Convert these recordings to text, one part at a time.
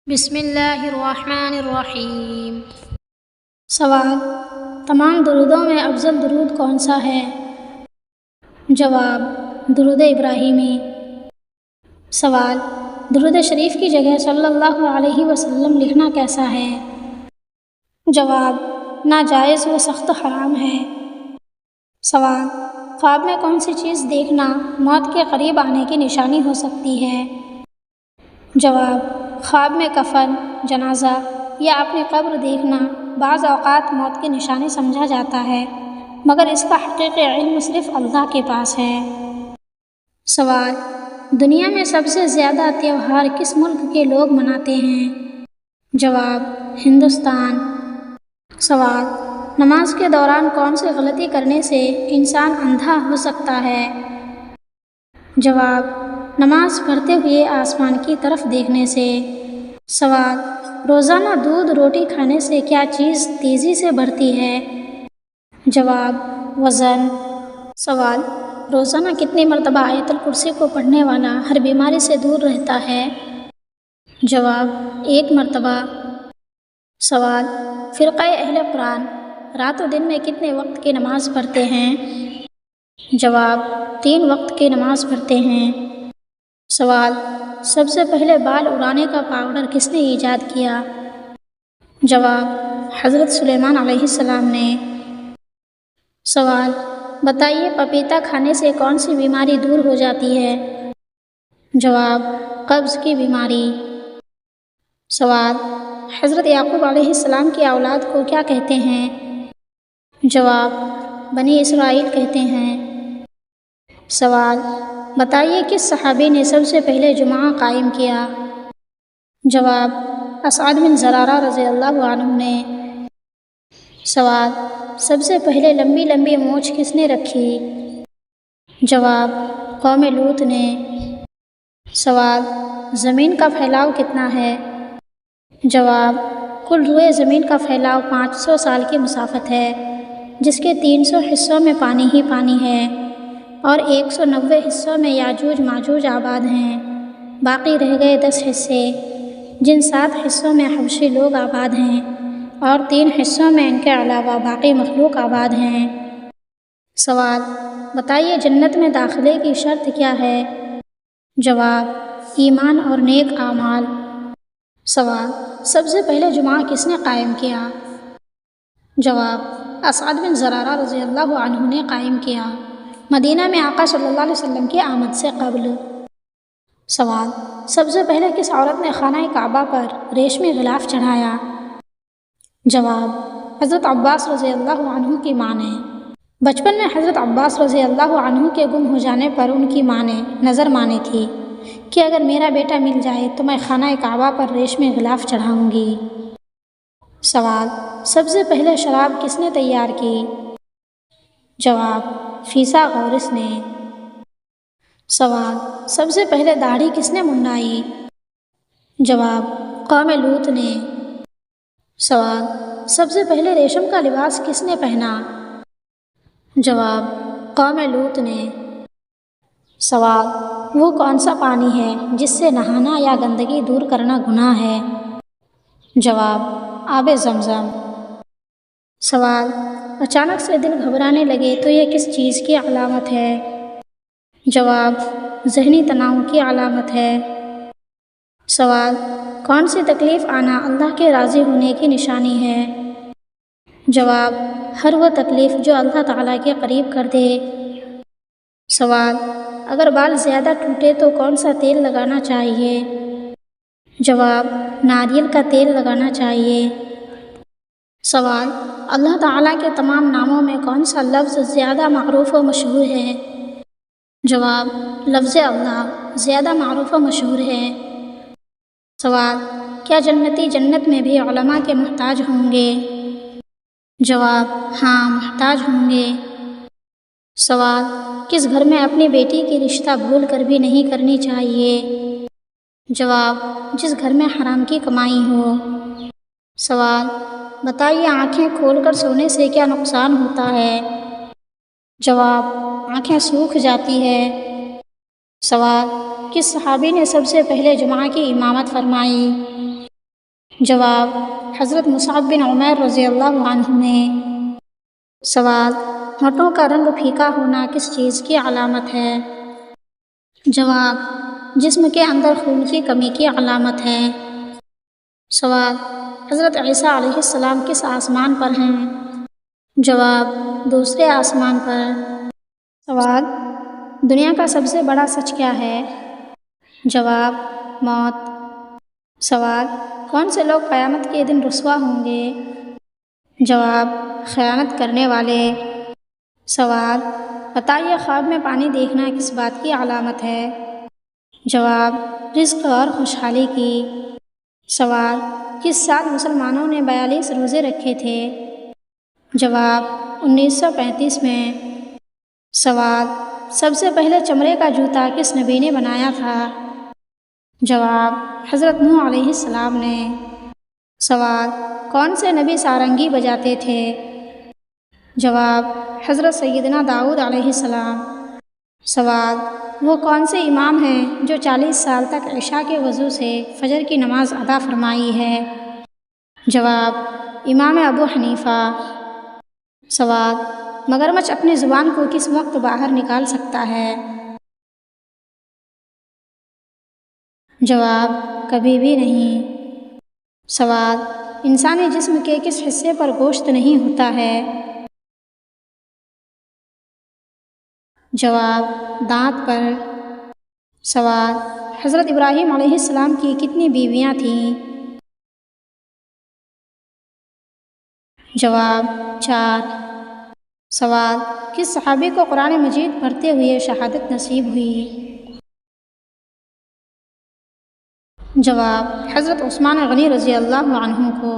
بسم اللہ الرحمن الرحیم۔ سوال: تمام درودوں میں افضل درود کون سا ہے؟ جواب: درود ابراہیمی۔ سوال: درود شریف کی جگہ صلی اللہ علیہ وسلم لکھنا کیسا ہے؟ جواب: ناجائز و سخت حرام ہے۔ سوال: خواب میں کون سی چیز دیکھنا موت کے قریب آنے کی نشانی ہو سکتی ہے؟ جواب: خواب میں کفن، جنازہ یا اپنی قبر دیکھنا بعض اوقات موت کی نشانی سمجھا جاتا ہے، مگر اس کا حقیقی علم صرف اللہ کے پاس ہے۔ سوال: دنیا میں سب سے زیادہ تہوار کس ملک کے لوگ مناتے ہیں؟ جواب: ہندوستان۔ سوال: نماز کے دوران کون سی غلطی کرنے سے انسان اندھا ہو سکتا ہے؟ جواب: نماز پڑھتے ہوئے آسمان کی طرف دیکھنے سے۔ سوال: روزانہ دودھ روٹی کھانے سے کیا چیز تیزی سے بڑھتی ہے؟ جواب: وزن۔ سوال: روزانہ کتنی مرتبہ آیت الکرسی کو پڑھنے والا ہر بیماری سے دور رہتا ہے؟ جواب: 1 مرتبہ۔ سوال: فرقہ اہل قرآن رات و دن میں کتنے وقت کی نماز پڑھتے ہیں؟ جواب: 3 وقت کی نماز پڑھتے ہیں۔ سوال: سب سے پہلے بال اڑانے کا پاؤڈر کس نے ایجاد کیا؟ جواب: حضرت سلیمان علیہ السلام نے۔ سوال: بتائیے پپیتا کھانے سے کون سی بیماری دور ہو جاتی ہے؟ جواب: قبض کی بیماری۔ سوال: حضرت یعقوب علیہ السلام کی اولاد کو کیا کہتے ہیں؟ جواب: بنی اسرائیل کہتے ہیں۔ سوال: بتائیے کس صحابی نے سب سے پہلے جمعہ قائم کیا؟ جواب: اسعد بن زرارہ رضی اللہ عنہ نے۔ سوال: سب سے پہلے لمبی لمبی مونچھ کس نے رکھی؟ جواب: قوم لوط نے۔ سوال: زمین کا پھیلاؤ کتنا ہے؟ جواب: کل روئے زمین کا پھیلاؤ 500 سال کی مسافت ہے، جس کے 300 حصوں میں پانی ہی پانی ہے اور 190 حصوں میں یاجوج ماجوج آباد ہیں۔ باقی رہ گئے 10 حصے، جن 7 حصوں میں حبشی لوگ آباد ہیں اور 3 حصوں میں ان کے علاوہ باقی مخلوق آباد ہیں۔ سوال: بتائیے جنت میں داخلے کی شرط کیا ہے؟ جواب: ایمان اور نیک اعمال۔ سوال: سب سے پہلے جمعہ کس نے قائم کیا؟ جواب: اسعد بن زرارہ رضی اللہ عنہ نے قائم کیا، مدینہ میں آقا صلی اللہ علیہ وسلم کی آمد سے قبل۔ سوال: سب سے پہلے کس عورت نے خانہ کعبہ پر ریشمی غلاف چڑھایا؟ جواب: حضرت عباس رضی اللہ عنہ کی ماں نے۔ بچپن میں حضرت عباس رضی اللہ عنہ کے گم ہو جانے پر ان کی ماں نے نظر مانی تھی کہ اگر میرا بیٹا مل جائے تو میں خانہ کعبہ پر ریشمی غلاف چڑھاؤں گی۔ سوال: سب سے پہلے شراب کس نے تیار کی؟ جواب: فیثاغورث نے۔ سوال: سب سے پہلے داڑھی کس نے منڈائی؟ جواب: قوم لوط نے۔ سوال: سب سے پہلے ریشم کا لباس کس نے پہنا؟ جواب: قوم لوط نے۔ سوال: وہ کون سا پانی ہے جس سے نہانا یا گندگی دور کرنا گناہ ہے؟ جواب: آب زمزم۔ سوال: اچانک سے دل گھبرانے لگے تو یہ کس چیز کی علامت ہے؟ جواب: ذہنی تناؤ کی علامت ہے۔ سوال: کون سی تکلیف آنا اللہ کے راضی ہونے کی نشانی ہے؟ جواب: ہر وہ تکلیف جو اللہ تعالیٰ کے قریب کر دے۔ سوال: اگر بال زیادہ ٹوٹے تو کون سا تیل لگانا چاہیے؟ جواب: ناریل کا تیل لگانا چاہیے۔ سوال: اللہ تعالیٰ کے تمام ناموں میں کون سا لفظ زیادہ معروف و مشہور ہے؟ جواب: لفظ اللہ زیادہ معروف و مشہور ہے۔ سوال: کیا جنتی جنت میں بھی علماء کے محتاج ہوں گے؟ جواب: ہاں، محتاج ہوں گے۔ سوال: کس گھر میں اپنی بیٹی کی رشتہ بھول کر بھی نہیں کرنی چاہیے؟ جواب: جس گھر میں حرام کی کمائی ہو۔ سوال: بتائیے آنکھیں کھول کر سونے سے کیا نقصان ہوتا ہے؟ جواب: آنکھیں سوکھ جاتی ہے۔ ہے۔ جواب: حضرت مصعب بن عمیر رضی اللہ عنہ نے۔ سوال: ہونٹوں کا رنگ پھیکا ہونا کس چیز کی علامت ہے؟ جواب: جسم کے اندر خون کی کمی کی علامت ہے۔ سوال: حضرت عیسیٰ علیہ السلام کس آسمان پر ہیں؟ جواب: دوسرے آسمان پر۔ سوال: دنیا کا سب سے بڑا سچ کیا ہے؟ جواب: موت۔ سوال: کون سے لوگ قیامت کے دن رسوا ہوں گے؟ جواب: خیانت کرنے والے۔ سوال: بتائیے خواب میں پانی دیکھنا کس بات کی علامت ہے؟ جواب: رزق اور خوشحالی کی۔ سوال: کس سال مسلمانوں نے 42 روزے رکھے تھے؟ جواب: 1935 میں۔ سوال: سب سے پہلے چمڑے کا جوتا کس نبی نے بنایا تھا؟ جواب: حضرت نوح علیہ السلام نے۔ سوال: کون سے نبی سارنگی بجاتے تھے؟ جواب: حضرت سیدنا داؤد علیہ السلام۔ سوال: وہ کون سے امام ہیں جو 40 سال تک عشاء کے وضو سے فجر کی نماز ادا فرمائی ہے؟ جواب: امام ابو حنیفہ۔ سوال: مگرمچھ اپنی زبان کو کس وقت باہر نکال سکتا ہے؟ جواب: کبھی بھی نہیں۔ سوال: انسانی جسم کے کس حصے پر گوشت نہیں ہوتا ہے؟ جواب: دانت پر۔ سوال: حضرت ابراہیم علیہ السلام کی کتنی بیویاں تھیں؟ جواب: 4۔ سوال: کس صحابی کو قرآن مجید پڑھتے ہوئے شہادت نصیب ہوئی؟ جواب: حضرت عثمان غنی رضی اللہ عنہ کو۔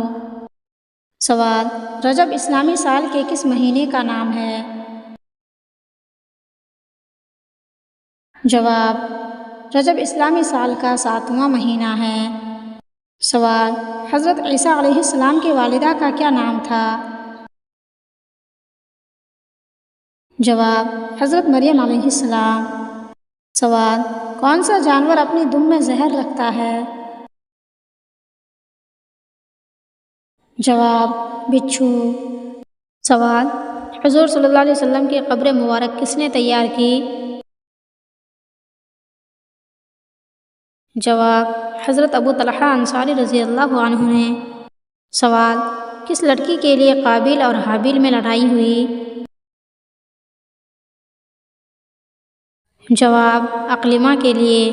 سوال: رجب اسلامی سال کے کس مہینے کا نام ہے؟ جواب: رجب اسلامی سال کا 7واں مہینہ ہے۔ سوال: حضرت عیسیٰ علیہ السلام کی والدہ کا کیا نام تھا؟ جواب: حضرت مریم علیہ السلام۔ سوال: کون سا جانور اپنی دم میں زہر رکھتا ہے؟ جواب: بچھو۔ سوال: حضور صلی اللہ علیہ وسلم کی قبر مبارک کس نے تیار کی؟ جواب: حضرت ابو طلحہ انصاری رضی اللہ عنہ نے۔ سوال: کس لڑکی کے لیے قابیل اور حابیل میں لڑائی ہوئی؟ جواب: اقلیمہ کے لیے۔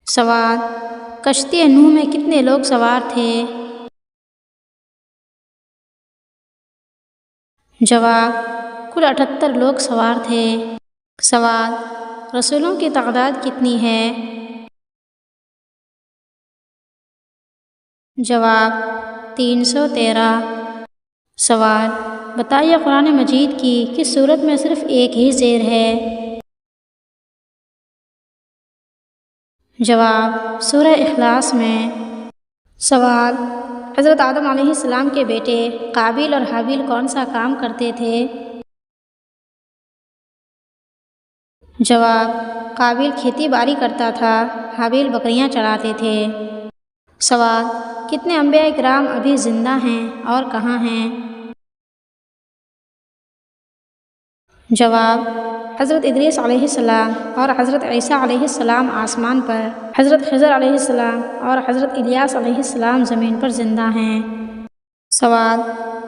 سوال: کشتی نوح میں کتنے لوگ سوار تھے؟ جواب: کل 78 لوگ سوار تھے۔ سوال: رسولوں کی تعداد کتنی ہے؟ جواب: 313۔ سوال: بتائیے قرآن مجید کی کس سورت میں صرف ایک ہی زیر ہے؟ جواب: سورہ اخلاص میں۔ سوال: حضرت آدم علیہ السلام کے بیٹے قابیل اور حابیل کون سا کام کرتے تھے؟ جواب: قابیل کھیتی باڑی کرتا تھا، حابیل بکریاں چراتے تھے۔ سوال: کتنے انبیاء کرام ابھی زندہ ہیں اور کہاں ہیں؟ جواب: حضرت ادریس علیہ السلام اور حضرت عیسیٰ علیہ السلام آسمان پر، حضرت خضر علیہ السلام اور حضرت الیاس علیہ السلام زمین پر زندہ ہیں۔ سوال: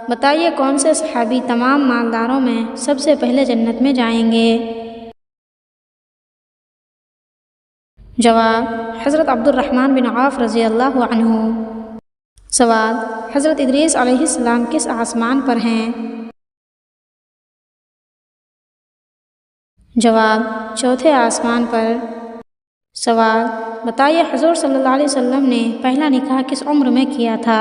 بتائیے کون سے صحابی تمام مالداروں میں سب سے پہلے جنت میں جائیں گے؟ جواب: حضرت عبد الرحمن بن عوف رضی اللہ عنہ۔ سوال: حضرت ادریس علیہ السلام کس آسمان پر ہیں؟ جواب: چوتھے آسمان پر۔ سوال: بتائیے حضور صلی اللہ علیہ وسلم نے پہلا نکاح کس عمر میں کیا تھا؟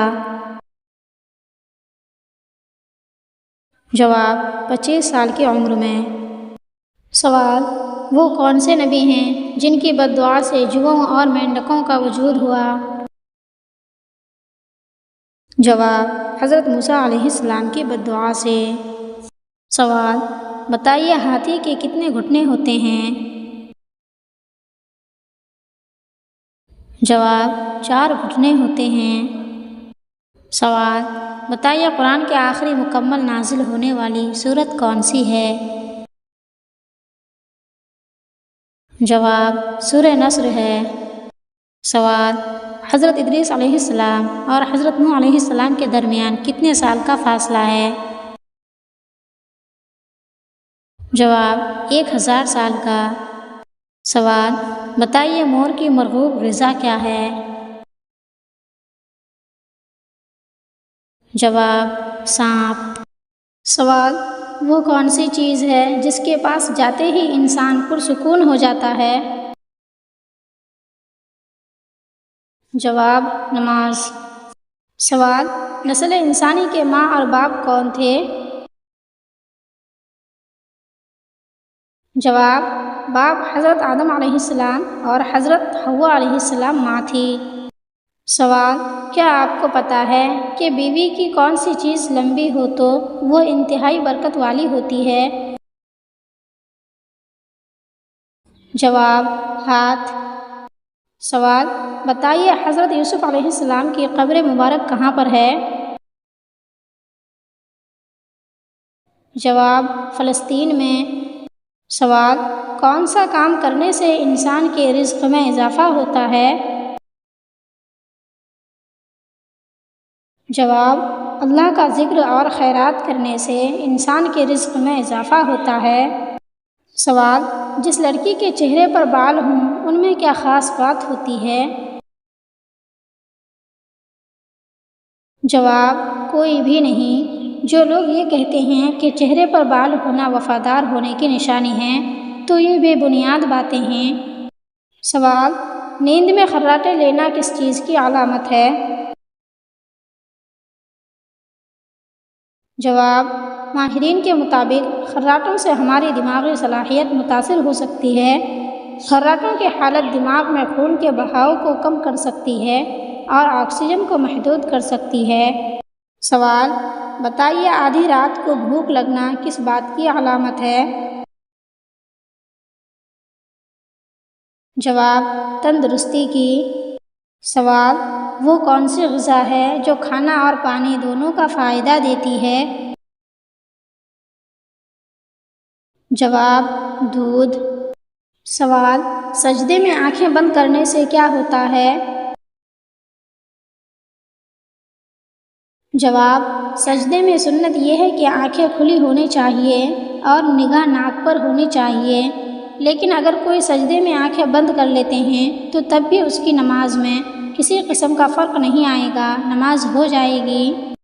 جواب: 25 سال کی عمر میں۔ سوال: وہ کون سے نبی ہیں جن کی بد دعا سے جوؤں اور مینڈکوں کا وجود ہوا؟ جواب: حضرت موسیٰ علیہ السلام کی بد دعا سے۔ سوال: بتائیے ہاتھی کے کتنے گھٹنے ہوتے ہیں؟ جواب: 4 گھٹنے ہوتے ہیں۔ سوال، بتائیے قرآن کے آخری مکمل نازل ہونے والی سورت کون سی ہے؟ جواب، سورہ نصر ہے۔ سوال، حضرت ادریس علیہ السلام اور حضرت نوح علیہ السلام کے درمیان کتنے سال کا فاصلہ ہے؟ جواب، 1000 سال کا۔ سوال، بتائیے مور کی مرغوب غذا کیا ہے؟ جواب، سانپ۔ سوال، وہ کون سی چیز ہے جس کے پاس جاتے ہی انسان پرسکون ہو جاتا ہے؟ جواب، نماز۔ سوال، نسل انسانی کے ماں اور باپ کون تھے؟ جواب، باپ حضرت آدم علیہ السلام اور حضرت حوا علیہ السلام ماں تھی۔ سوال، کیا آپ کو پتہ ہے کہ بیوی کی کون سی چیز لمبی ہو تو وہ انتہائی برکت والی ہوتی ہے؟ جواب، ہاتھ۔ سوال، بتائیے حضرت یوسف علیہ السلام کی قبر مبارک کہاں پر ہے؟ جواب، فلسطین میں۔ سوال، کون سا کام کرنے سے انسان کے رزق میں اضافہ ہوتا ہے؟ جواب، اللہ کا ذکر اور خیرات کرنے سے انسان کے رزق میں اضافہ ہوتا ہے۔ سوال، جس لڑکی کے چہرے پر بال ہوں ان میں کیا خاص بات ہوتی ہے؟ جواب، کوئی بھی نہیں۔ جو لوگ یہ کہتے ہیں کہ چہرے پر بال ہونا وفادار ہونے کی نشانی ہے تو یہ بے بنیاد باتیں ہیں۔ سوال، نیند میں خراٹے لینا کس چیز کی علامت ہے؟ جواب، ماہرین کے مطابق خراٹوں سے ہماری دماغی صلاحیت متاثر ہو سکتی ہے۔ خراٹوں کی حالت دماغ میں خون کے بہاؤ کو کم کر سکتی ہے اور آکسیجن کو محدود کر سکتی ہے۔ سوال، بتائیے آدھی رات کو بھوک لگنا کس بات کی علامت ہے؟ جواب، تندرستی کی۔ سوال، وہ کون سی غذا ہے جو کھانا اور پانی دونوں کا فائدہ دیتی ہے؟ جواب، دودھ۔ سوال، سجدے میں آنکھیں بند کرنے سے کیا ہوتا ہے؟ جواب، سجدے میں سنت یہ ہے کہ آنکھیں کھلی ہونی چاہیے اور نگاہ ناک پر ہونی چاہیے، لیکن اگر کوئی سجدے میں آنکھیں بند کر لیتے ہیں تو تب بھی اس کی نماز میں کسی قسم کا فرق نہیں آئے گا، نماز ہو جائے گی۔